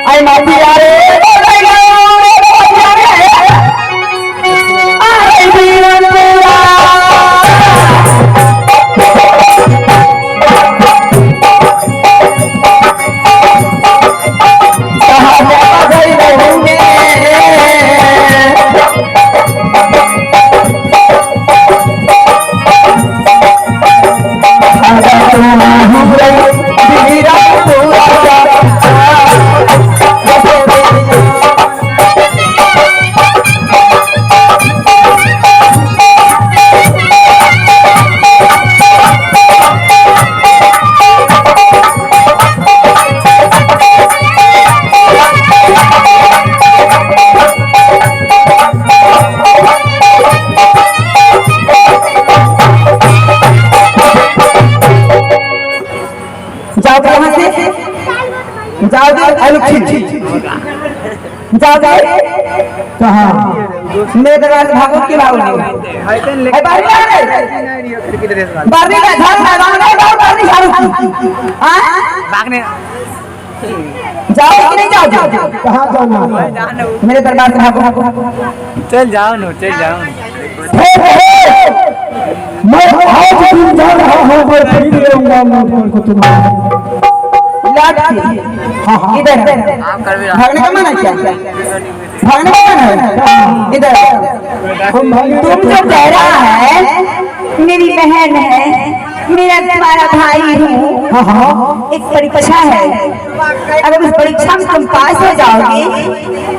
आई mafia रे जाओ दे जाओ दे कहाँ मेरे दरबार से भागो की भागो नहीं बारी का झाड़ बारी झाड़ू भागने जाओ कि नहीं जाओ कहाँ जाना मेरे दरबार से भागो चल जाओ नो चल जाओ मैं आज दिन जा रहा हूँ मैं फिर लूंगा को तुम्हारा इधर भागने का मन है क्या भागने का मन है इधर तुम जो कह रहा है मेरी बहन है मेरा तुम्हारा भाई हूँ एक परीक्षा है अगर उस परीक्षा में तुम पास हो जाओगे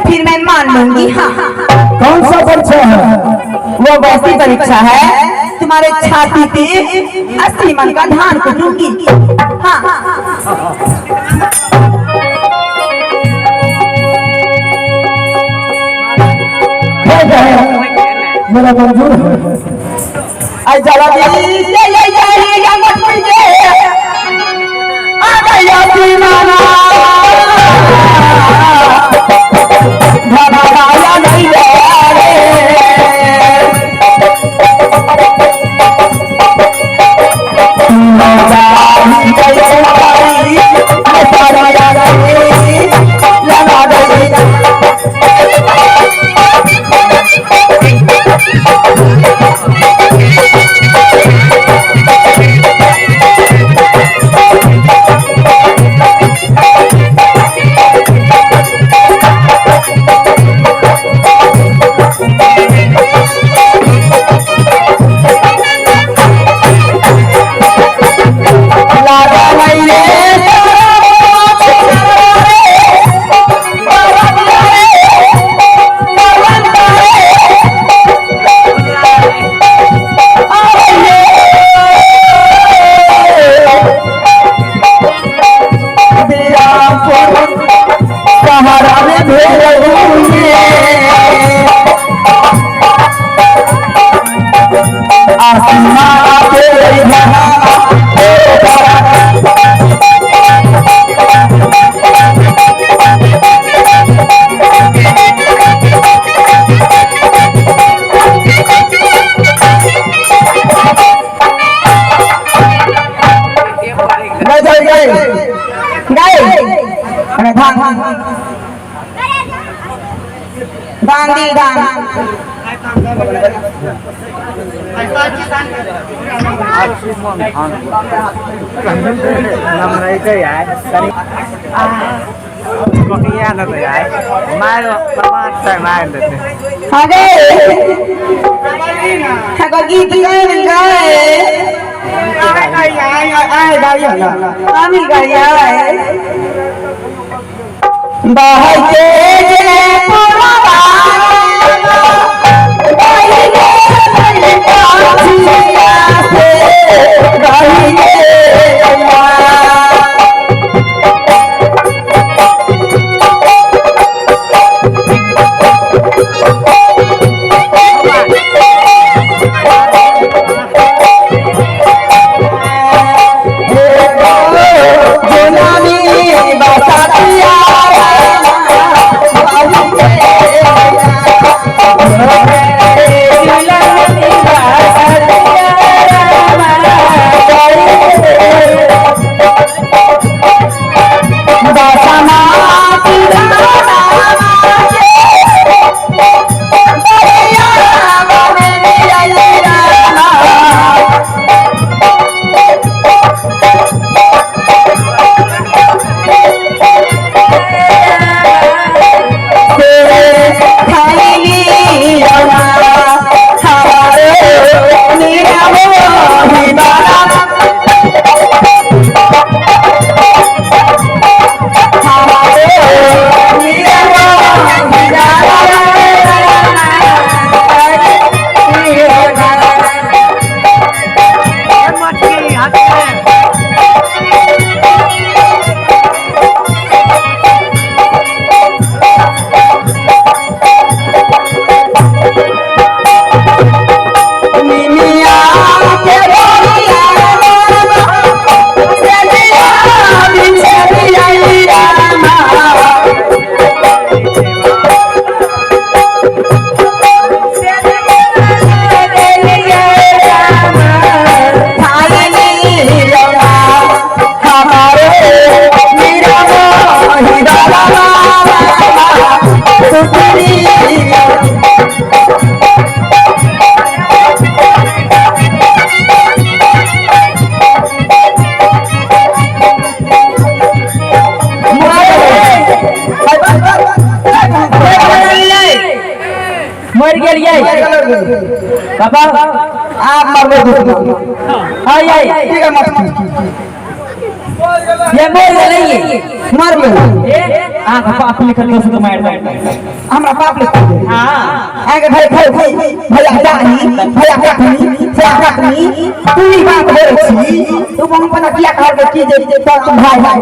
फिर मैं मान लूंगी हाँ कौन सा परीक्षा है वो वैसी परीक्षा है तुम्हारे छाती पे 80 मन का धान कुटूंगी हाँ मेरा मंजूर है आई जला दे मत मुझे आ गया दीवाना भगाया नहीं रे गीत मर गेलिए पापा आप मरबे हां ठीक है मत ये मर गेलिए मर गेलिए हां पापा आप लिखल कर तो मार हमरा पाप लिख हां आगे भाई भाई भाई भैया जानी भैया काटनी तू ही बात बोल छी तू हम पता किया कर की जे तुम भाई भाई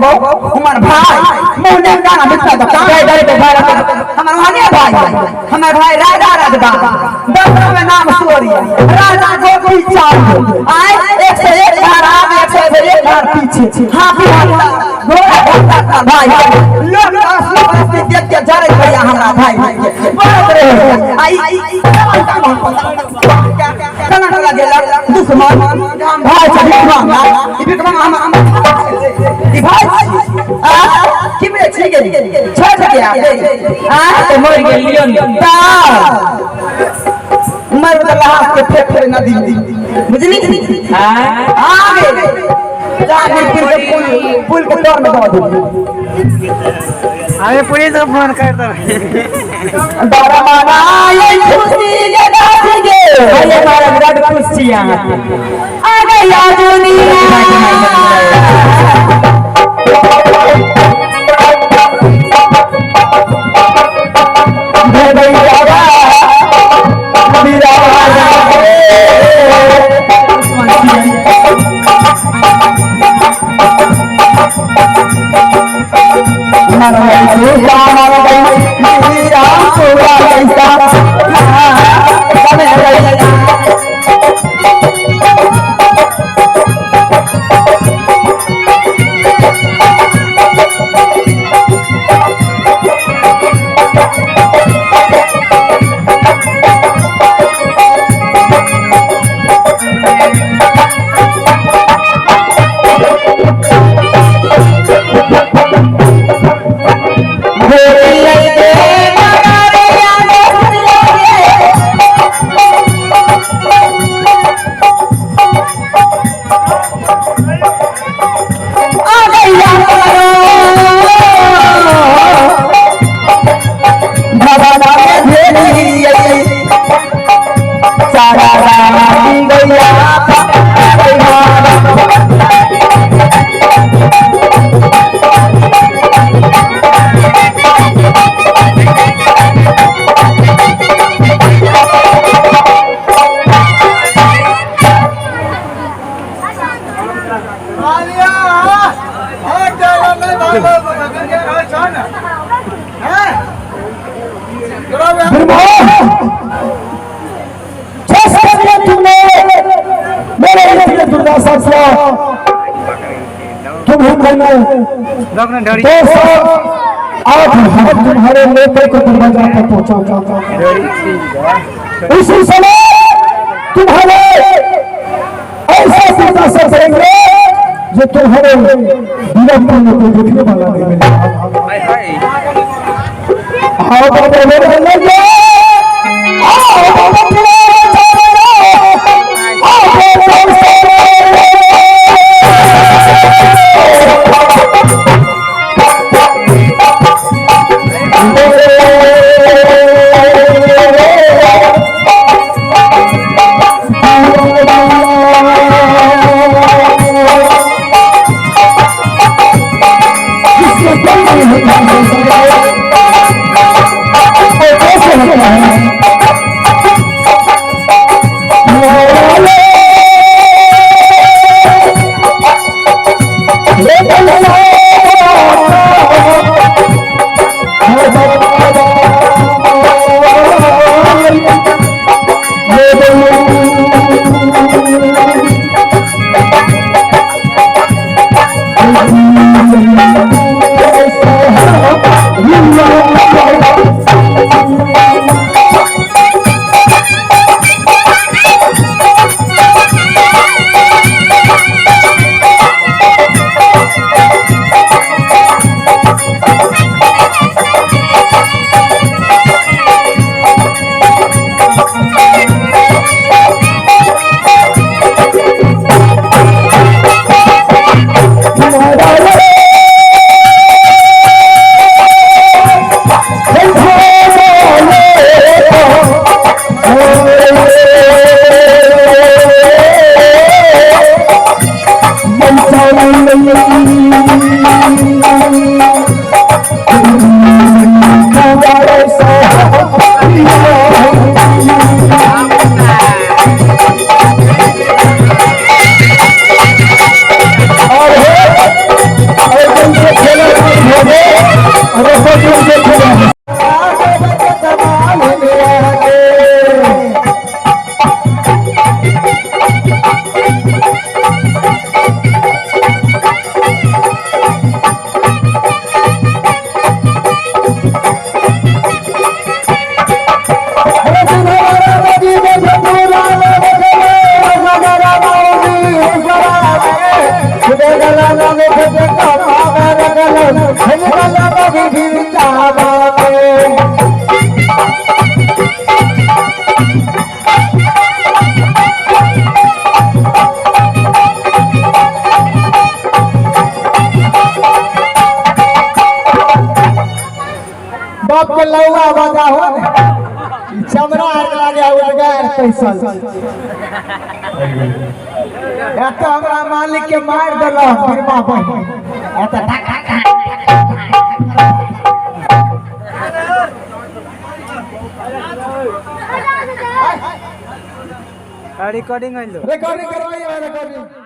हमर भाई मोने गाना बिता दो काय डर पे भाई हमर वाने भाई हमर भाई राजा राजबा दस में नाम सूर्य राजा जो कोई चाल आए 101 बार आगे 101 बार पीछे हां घोड़ा घोड़ा भाई लोग असली बस देख के जरे भैया हमरा भाई बात रे आई कना लगेला दुश्मन भाई से भिखमा हम भाई कि में छी गेली छोड़ के आ तो मर गेलियन ता मर अल्लाह के फेफड़े नदी बुझली हां आगे जाके फिर पुल के तोड़ में दो हमें पुलिस को फोन कर दो डरा माना ये खुशी के नाच गे ये हमारा विराट खुशी यहां आ गया दुनिया तुम्हारे नेता को दरवाजा पर पहुंचा उसी समय तुम्हारे ऐसा सीधा से करेंगे जो तुम्हारे वीरत्व में कोई देखने वाला नहीं मिलेगा। आओ बाप के लौआ बजा हो चमड़ा लागे उड़गार कैसन या तो हमरा मालिक के मार देला फिर बाप या तो ठक ठक रिकॉर्डिंग रिकॉर्डिंग करवाइए रिकॉर्डिंग